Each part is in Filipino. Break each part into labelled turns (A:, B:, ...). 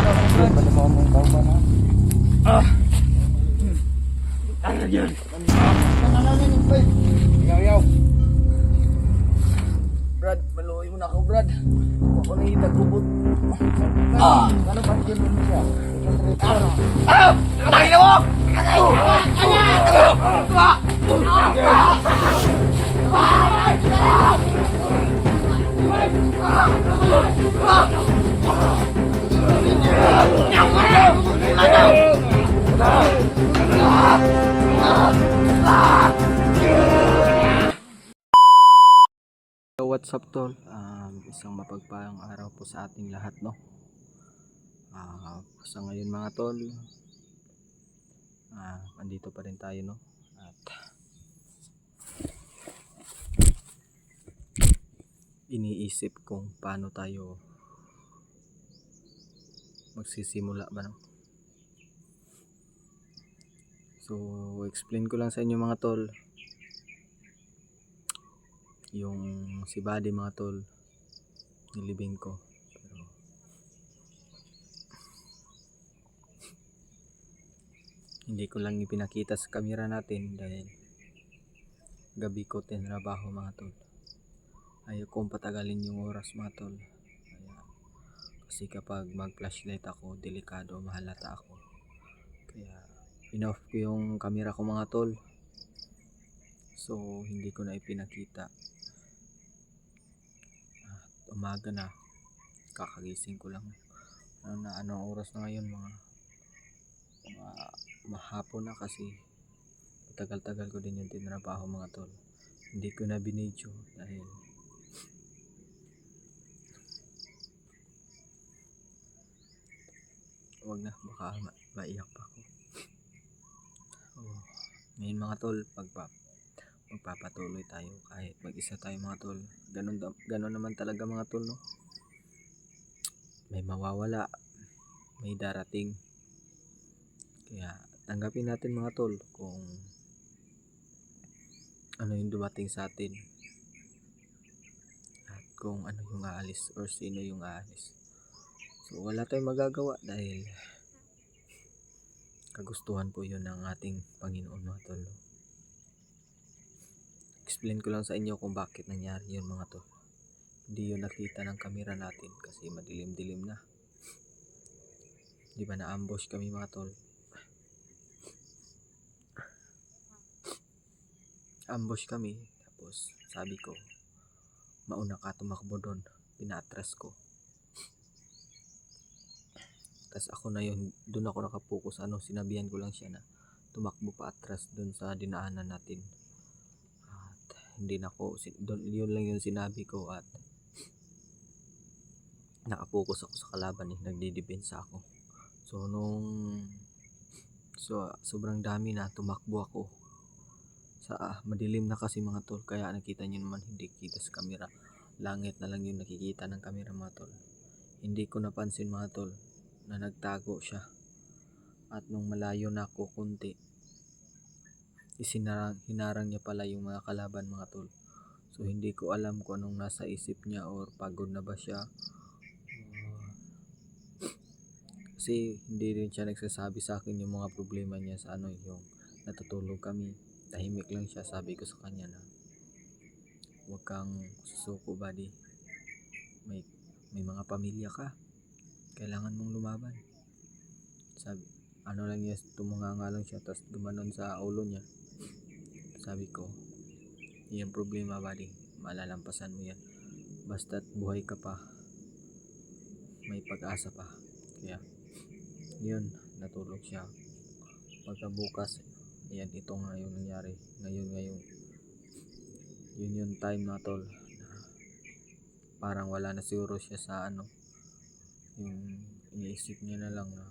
A: Balik mo mong kauban ha.
B: Talagyan.
A: Nanalanin yung bay.
B: Yaw. Brad, maluoy mo na ako, Brad. Ako nang itagubot.
A: Ano ba yun mo siya?
B: Tangin na mo!
C: So what's up tol? Isang mapagpalang araw po sa ating lahat, no? Sa ngayon mga tol, andito pa rin tayo, no? At iniisip kung paano tayo magsisimula ba, no? So explain ko lang sa inyo mga tol, yung si Buddy mga tol, nilibing ko, pero hindi ko lang ipinakita sa camera natin dahil gabi ko tinrabaho mga tol. Ayaw kong patagalin yung oras mga tol. Kasi kapag mag flashlight ako, delikado, mahalata ako. Kaya in-off ko yung camera ko mga tol. So hindi ko na ipinakita. Umaga na, kakagising ko lang. Anong oras na ngayon, mga mahapon na, kasi tagal-tagal ko din yung tinrabaho mga tol. Hindi ko na binidyo dahil wag na, baka maiyak pa ako. Ngayon mga tol, magpapatuloy tayo kahit mag-isa tayo mga tol. Ganun naman talaga mga tol, no? May mawawala, may darating. Kaya tanggapin natin mga tol kung ano yung dumating sa atin at kung ano yung aalis or sino yung aalis. So wala tayong magagawa dahil kagustuhan po yun ng ating Panginoon mga tol. Explain ko lang sa inyo kung bakit nangyari yun mga tol. Hindi yun nakita ng camera natin kasi madilim-dilim na. Di ba na-ambush kami mga tol? Ambush kami, tapos sabi ko, mauna ka tumakbo doon. Pinatras ko. Tapos ako na yun, doon ako nakapokus. Sinabihan ko lang siya na tumakbo pa atras doon sa dinaanan natin. At hindi na ako, yun lang yung sinabi ko, at nakapokus ako sa kalaban, nagdidepensa ako. So sobrang dami na, tumakbo ako. Madilim na kasi mga tol, kaya nakita nyo naman hindi kita sa camera. Langit na lang yung nakikita ng camera mga tol. Hindi ko napansin mga tol na nagtago siya, at nung malayo na ako kunti, hinarang niya pala yung mga kalaban mga tol. So hindi ko alam kung anong nasa isip niya, or pagod na ba siya, kasi hindi rin siya nagsasabi sa akin yung mga problema niya sa yung natutulog kami. Tahimik lang siya. Sabi ko sa kanya na huwag kang susuko Buddy, may mga pamilya ka, kailangan mong lumaban. Sabi, lang niya, tumunganga lang siya, tapos gumanon sa ulo niya. Sabi ko, yung problema Buddy, malalampasan mo yan, basta't buhay ka pa, may pag-asa pa. Kaya yun, natulog siya. Pagkabukas, ayan, ito nga yung nangyari. Ngayon yun yung time na tol, parang wala na siguro siya sa yung iniisip niya na lang na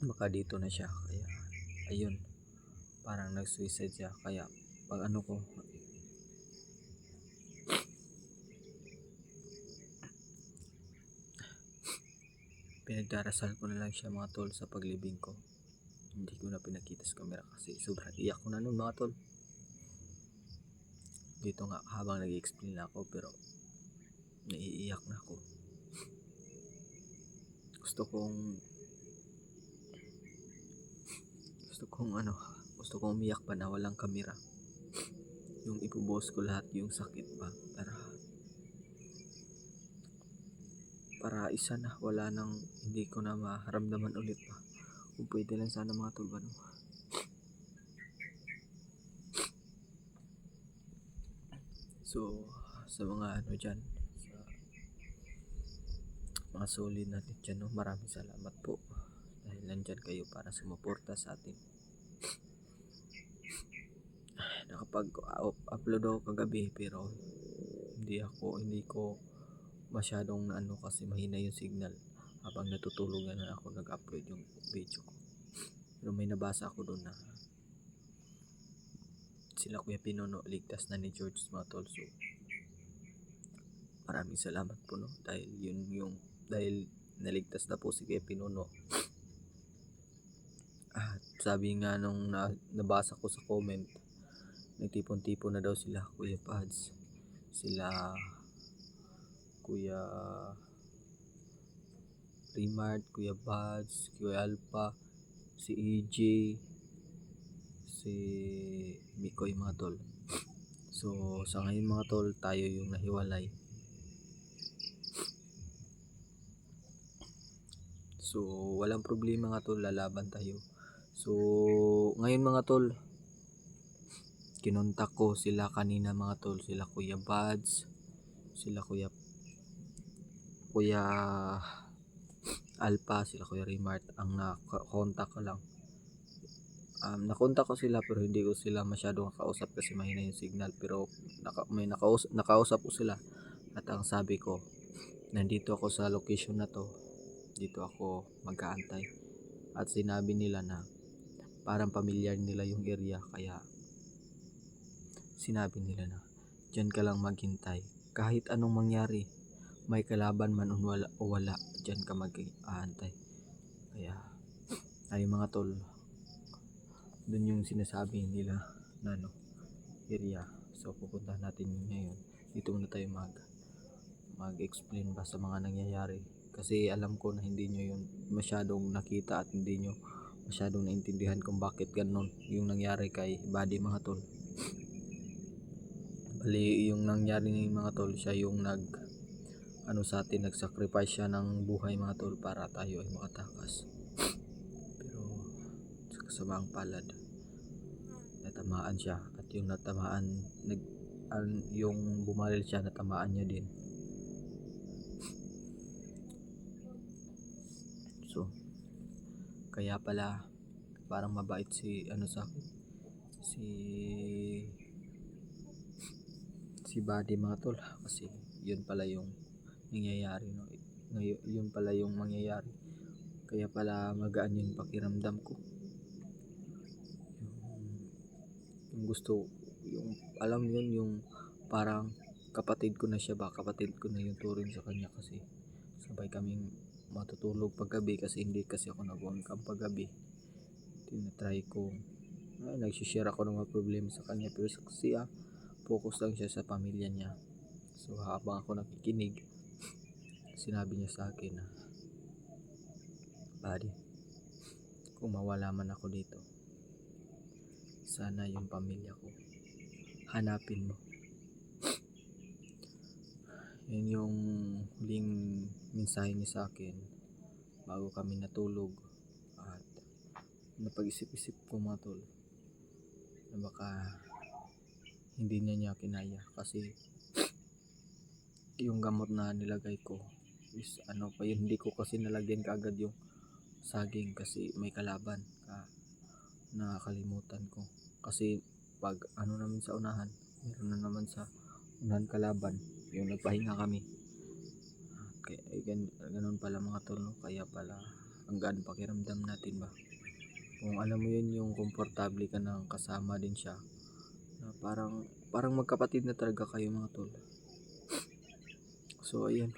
C: baka dito na siya. Kaya ayun, parang nag-suicide siya. Kaya pag ko, pinagdarasal ko na lang siya mga tol sa paglibing ko. Hindi ko na pinakita sa camera kasi sobrang iyak ko na nun mga tol. Dito nga habang nag-explain ako, pero naiiyak na ako. gusto kong gusto kong umiyak pa na walang kamera. Yung ibubuhos ko lahat yung sakit pa para isa na, wala nang, hindi ko na maramdaman ulit pa. Kung pwede lang sana mga tol ba, no? So sa mga ano dyan, sa mga solid natin dyan, no? Maraming salamat po dahil nandyan kayo para sumuporta sa atin. Nakapag-upload ako kagabi pero hindi ko masyadong ano kasi mahina yung signal. Habang natutulog na ako nag-upload yung video ko. Pero may nabasa ako doon na sila Kuya Pinuno ligtas na ni George mga tol. So maraming salamat po, no, dahil naligtas na po si Kuya Pinuno. At sabi nga nung nabasa ko sa comment, nagtipon-tipon na daw sila Kuya Pads, sila Kuya Rimart, Kuya Buds, Kuya Alpha, si EJ, si Mikoy mga tol. So sa ngayon mga tol, tayo yung nahiwalay. So walang problema mga tol, lalaban tayo. So ngayon mga tol, kinontak ko sila kanina mga tol, sila Kuya Buds, sila Kuya Alpha, sila Kuya Rimart ang nakontak ko lang. Nakontak ko sila pero hindi ko sila masyadong nakausap kasi mahina yung signal, pero nakausap ko sila at ang sabi ko, nandito ako sa location na to, dito ako mag-aantay. At sinabi nila na parang familiar nila yung area, kaya sinabi nila na dyan ka lang maghintay, kahit anong mangyari, may kalaban man o wala, dyan ka mag-aantay. Kaya ay mga tol, dun yung sinasabi nila na area. So pupuntahan natin yun ngayon. Dito muna tayo mag-explain ba sa mga nangyayari, kasi alam ko na hindi nyo yun masyadong nakita at hindi nyo masyadong naintindihan kung bakit ganun yung nangyari kay Buddy mga tol. Bali yung nangyari ng mga tol, siya yung sa atin, nag-sacrifice siya ng buhay mga tol para tayo ay makatakas. Pero sa kasamaang palad, natamaan siya, at yung natamaan, yung bumaril siya, natamaan niya din. So kaya pala parang mabait si sa akin, si Buddy mga tol, kasi yun pala yung nangyayari, no? Yun pala yung mangyayari, kaya pala magaan yung pakiramdam ko. Yung gusto, yung alam yun, yung parang kapatid ko na siya ba, kapatid ko na yung turing sa kanya, kasi sabay kaming matutulog paggabi, kasi hindi kasi ako nag-on cam paggabi. Tinatry ko, nagsishare ako ng mga problema sa kanya, pero kasi focus lang siya sa pamilya niya. So habang ako nakikinig, sinabi niya sa akin na, Buddy, kung mawala man ako dito, sana yung pamilya ko hanapin mo. Yan yung huling mensahe niya sa akin bago kami natulog. At napag-isip-isip ko mga tol, na baka hindi niya kinaya, kasi yung gamot na nilagay ko is pa yun, hindi ko kasi nalagyan kaagad yung saging kasi may kalaban. Nakakalimutan ko kasi pag namin sa unahan, meron na naman sa unahan kalaban, yung nagpahinga kami. Kaya ganun pala mga tol, no? Kaya pala ang gaan pakiramdam natin ba, kung alam mo yun, yung komportable ka nang kasama din siya, na parang magkapatid na talaga kayo mga tol. So ayun,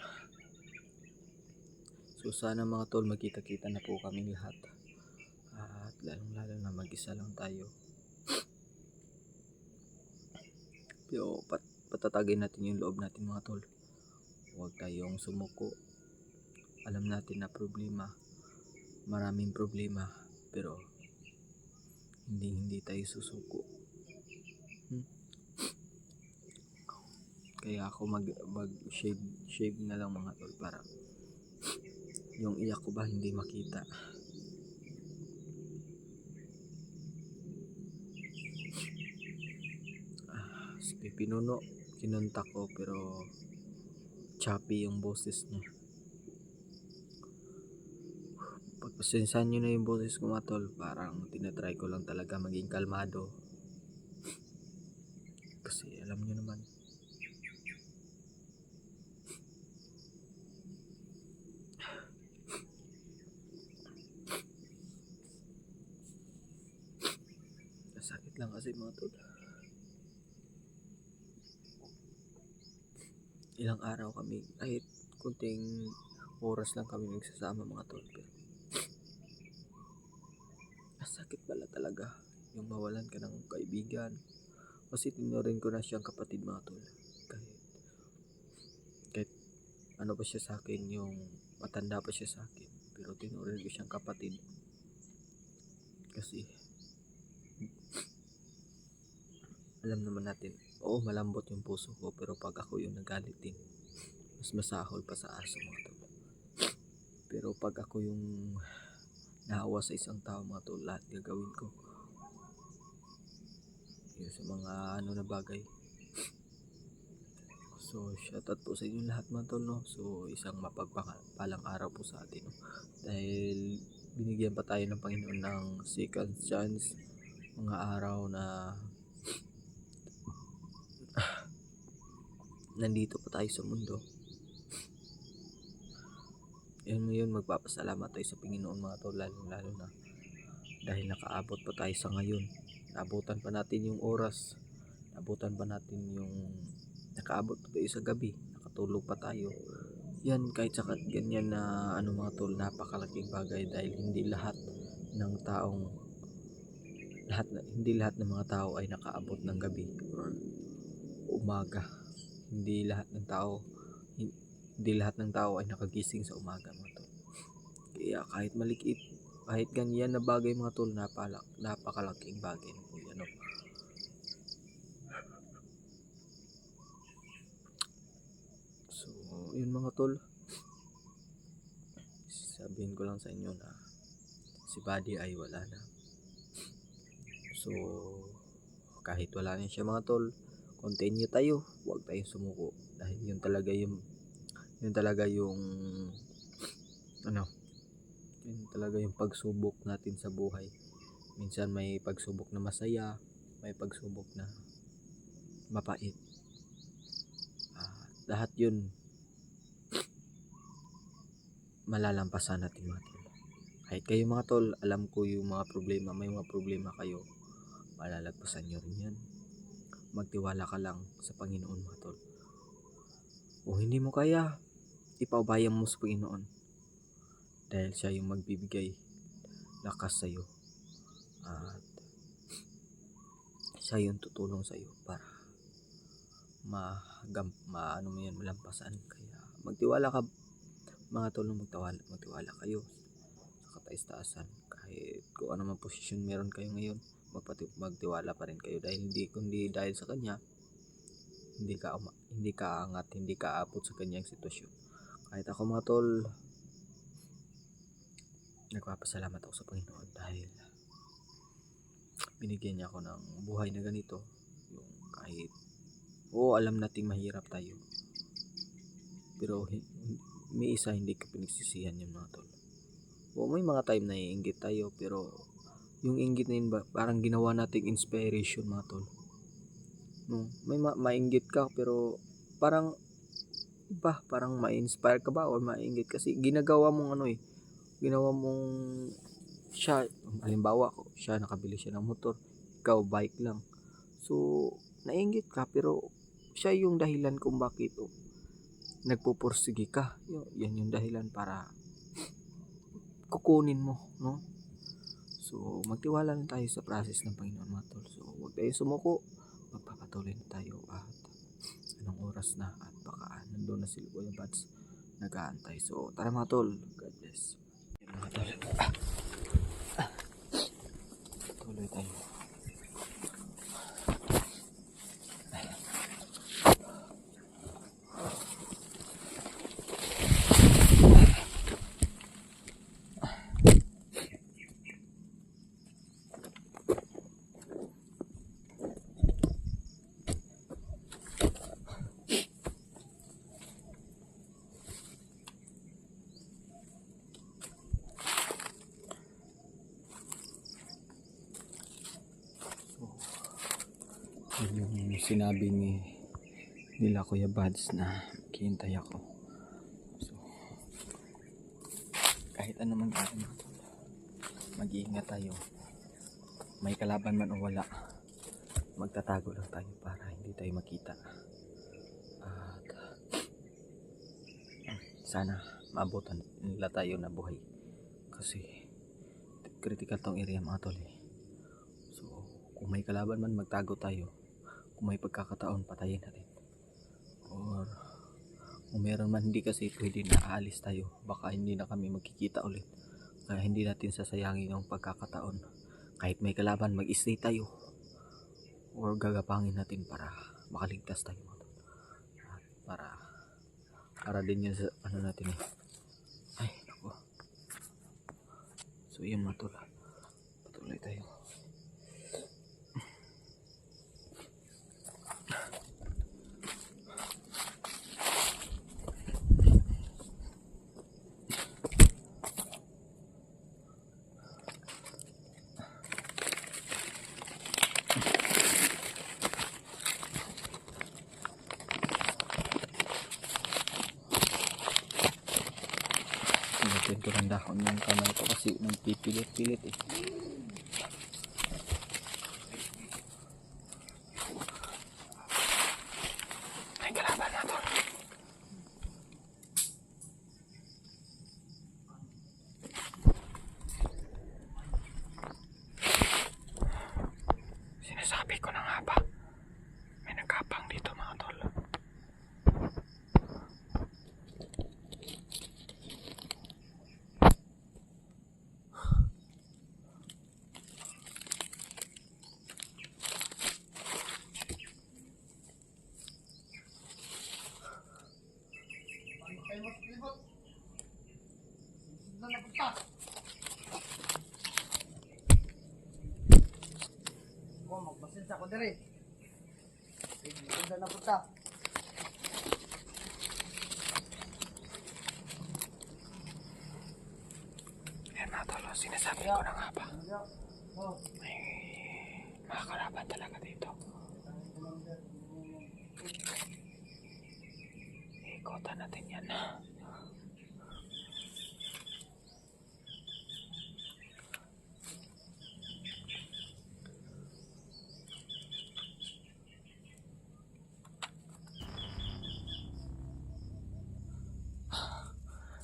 C: so sana mga tol, magkita-kita na po kaming lahat, at lalong-lalo na mag-isa lang tayo. Pero patatagin natin yung loob natin mga tol, huwag tayong sumuko, alam natin na maraming problema, pero hindi tayo susuko. Kaya ako mag shave na lang mga tol, para yung iyak ko ba hindi makita. Si Pinuno, kinontak ko pero choppy yung boses niya. Pagpasensahan nyo na yung boses ko mga tol, parang tinatry ko lang talaga maging kalmado. Kasi alam nyo naman, sakit lang kasi mga tol. Ilang araw kami, kahit kunting oras lang kami nagsasama mga tol, pero sakit pala talaga yung mawalan ka ng kaibigan. Kasi tinuring ko na siyang kapatid mga tol. Kahit ano pa siya sa akin, yung matanda pa siya sa akin, pero tinuring ko siyang kapatid. Kasi alam naman natin, oo, malambot yung puso ko, pero pag ako yung nagalit din, mas masahol pa sa aso mga tol. Pero pag ako yung naawa sa isang tao mga tol, lahat gagawin ko. Yun sa mga na bagay. So shoutout po sa inyo lahat mga tol, no? So isang mapagpalang araw po sa atin, no? Dahil binigyan pa tayo ng Panginoon ng second chance, mga araw na nandito pa tayo sa mundo. Yun, magpapasalamat tayo sa Panginoon mga tol, lalo na dahil nakaabot pa tayo sa ngayon. Naabutan pa natin yung oras, naabutan pa natin yung nakaabot pa tayo sa gabi, nakatulog pa tayo. Yan, kahit sa ganyan na mga tol, napakalaking bagay, dahil hindi lahat ng mga tao ay nakaabot ng gabi or umaga. Hindi lahat ng tao ay nakagising sa umaga mga tol. Kaya kahit maliit, kahit ganyan na bagay mga tol, napakalaking bagay na po yan, no? So yun mga tol, sabihin ko lang sa inyo na si Buddy ay wala na. So kahit wala na siya mga tol, continue tayo, huwag tayong sumuko, dahil yun talaga yung pagsubok natin sa buhay. Minsan may pagsubok na masaya, may pagsubok na mapait. Lahat yun malalampasan natin mga tol. Kahit kayo mga tol, alam ko yung may mga problema kayo, malalagpasan nyo rin yan. Magtiwala ka lang sa Panginoon mga tol. Kung hindi mo kaya, ipaubayan mo sa Panginoon, dahil siya yung magbibigay lakas sa iyo, at siya yung tutulong sa iyo para malampasan. Kaya magtiwala ka mga tol, magtiwala kayo sa katais-taasan. Kahit kung ano man posisyon meron kayo ngayon, magtiwala pa rin kayo, dahil kundi dahil sa kanya hindi ka aangat, hindi ka aabot sa kanyang sitwasyon. Kahit ako mga tol, nagpapasalamat ako sa Panginoon dahil binigyan niya ako ng buhay na ganito. Yung kahit alam nating mahirap tayo, pero may isa hindi ka pinagsisihan yun mga tol. May mga time na iinggit tayo, pero yung inggit na yun parang ginawa nating inspiration mga tol, no? May mainggit ka, pero parang ma-inspire ka ba o mainggit kasi ginawa mong siya, halimbawa siya nakabili siya ng motor, ikaw bike lang. So nainggit ka, pero siya yung dahilan kung bakit nagpupursige ka. Yan yung dahilan para kukunin mo, no? So magtiwala lang tayo sa process ng Panginoon mga tol. So huwag tayo sumuko, magpapatuloy na tayo, at anong oras na, at baka nandun na si Kuya Bats nag-aantay. So tara mga tol, God bless. Yun, mga tol. Tuloy tayo. Yun yung sinabi nila Kuya Bads na maghihintay ako. So kahit ano mangyari mga tol, mag-iingat tayo. May kalaban man o wala, magtatago lang tayo para hindi tayo makita. At sana maabutan nila tayo na buhay, kasi critical tong area mga tol eh. So kung may kalaban man, magtago tayo. Kung may pagkakataon, patayin natin. Or kung meron man, hindi kasi pwede na aalis tayo. Baka hindi na kami magkikita ulit. Kaya hindi natin sasayangin yung pagkakataon. Kahit may kalaban, mag-stay tayo. Or gagapangin natin para makaligtas tayo. Para din yun sa ano natin eh. Ay, naku. So yun mga tol. Patuloy tayo. Natin ko ng dahon ng kamay ko kasi nagpipilit-pilit eh. May kalaban na to. Sinasabi ko na nga ba, may nagkapang dito mga tol.
A: Magbasin sa ako diri. Ganda na punta.
C: Yan mga tol, sinasabi ko na nga ba, may mga kalaban talaga dito. Ikotan natin yan.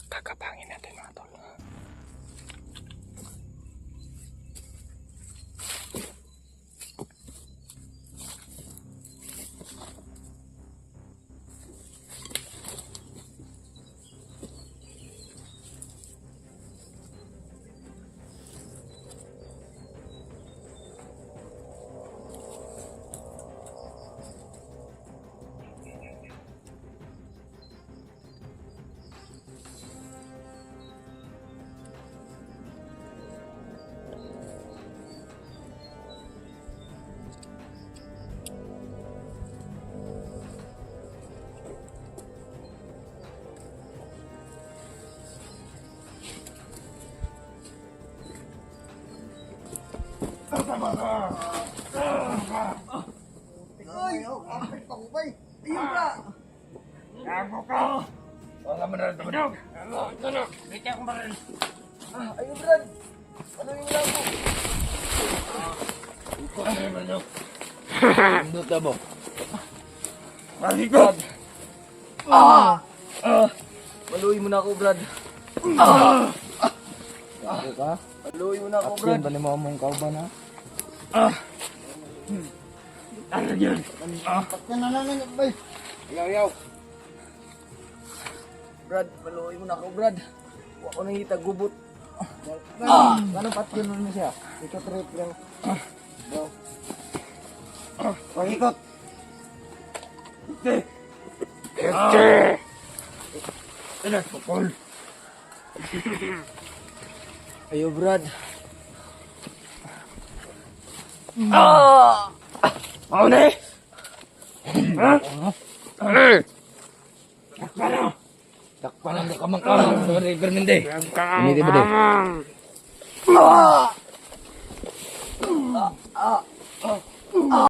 C: Kakapangin natin mga tol.
A: Ay, kapit pa ko ba eh. Ayun ka.
B: Ako ka! Wala mo na tumanog! Tunog! Bigyan akong baril!
A: Ayun, Brad. Ano yung lang mo?
B: Ikot na naman nyo!
C: Indot na mo.
B: Malikot!
A: Maluwi mo na ako, Brad.
C: Ako ka?
A: Maluwi mo na ako,
C: Action,
A: Brad.
C: bali mo mong kauban ha?
B: Ano yan?
A: Pat ka na lang ba eh.
B: Yaw!
C: Brad, maluoy mo na ako, Brad. Huwag ko nang itagubot.
A: Ganun patyon mo siya. Ikaw trip lang.
B: Pag-ikot. Ano, Paul?
C: Ayo, Brad.
B: Ako na eh! Ha? Takpan lang na kamang-kamang. Sorry, Bermende.
C: Hindi ba daw?